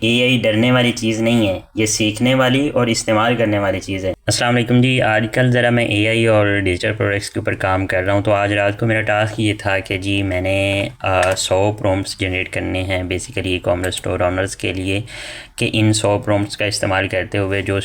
AI डरने वाली चीज़ नहीं है, ये सीखने वाली और इस्तेमाल करने वाली चीज़ है। अस्सलाम वालेकुम जी। आजकल ज़रा मैं एआई और डिजिटल प्रोडक्ट्स के ऊपर काम कर रहा हूँ। तो आज रात को मेरा टास्क ये था कि जी मैंने 100 प्रॉम्प्ट्स जनरेट करने हैं basically e commerce store honours के लिए, कि इन 100 प्रॉम्प्ट्स का इस्तेमाल करते हुए जो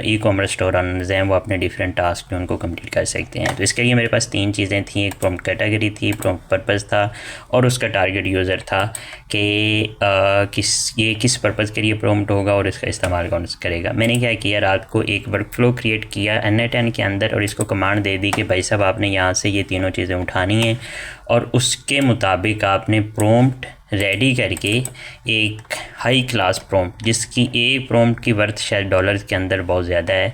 ई कॉमर्स स्टोर ऑनर्स हैं वो अपने डिफरेंट टास्क जो उनको कंप्लीट कर सकते हैं। तो इसके लिए मेरे पास 3 चीज़ें थी। एक प्रॉम्प्ट कैटेगरी थी, प्रॉम्प्ट पर्पज़ था और उसका टारगेट यूज़र था कि किस पर्पज़ के लिए प्रॉम्प्ट होगा और इसका इस्तेमाल कौन करेगा। मैंने क्या किया, रात को एक वर्कफ्लो क्रिएट किया N10 के अंदर और इसको कमांड दे दी कि भाई साहब आपने यहाँ से ये तीनों चीज़ें उठानी हैं और उसके मुताबिक आपने प्रॉम्प्ट रेडी करके एक हाई क्लास प्रॉम्प्ट, जिसकी एक प्रॉम्प्ट की वर्थ शायद डॉलर्स के अंदर बहुत ज़्यादा है,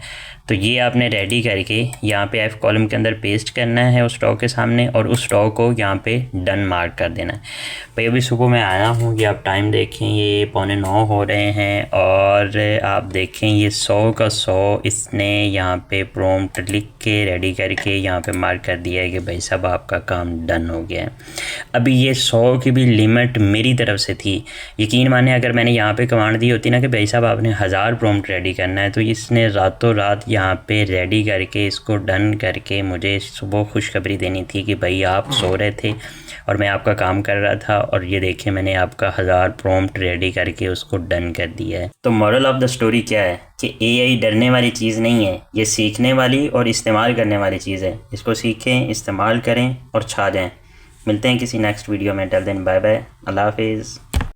तो ये आपने रेडी करके यहाँ पे एफ कॉलम के अंदर पेस्ट करना है उस स्टॉक के सामने और उस स्टॉक को यहाँ पे डन मार्क कर देना है। भाई अभी सुबह मैं आया हूँ, ये आप टाइम देखें, ये 8:45 हो रहे हैं और आप देखें ये 100 का 100 इसने यहाँ पे प्रॉम्प्ट लिख के रेडी करके यहाँ पे मार्क कर दिया है कि भाई साहब आपका काम डन हो गया है। अभी ये 100 की भी लिमिट मेरी तरफ से थी। यकीन माने अगर मैंने यहाँ पे कमांड दी होती ना कि भाई साहब आपने 1000 प्रॉम्प्ट रेडी करना है, तो इसने रातों रात यहाँ पे रेडी करके इसको डन करके मुझे सुबह खुशखबरी देनी थी कि भाई आप सो रहे थे और मैं आपका काम कर रहा था और ये देखें मैंने आपका 1000 प्रॉम्प्ट रेडी करके उसको डन कर दिया है। तो मॉरल ऑफ द स्टोरी क्या है कि एआई डरने वाली चीज़ नहीं है, ये सीखने वाली और इस्तेमाल करने वाली चीज़ है। इसको सीखें, इस्तेमाल करें और छा जाएँ। मिलते हैं किसी नेक्स्ट वीडियो में। टिल देन बाय बाय, अल्लाह हाफिज़।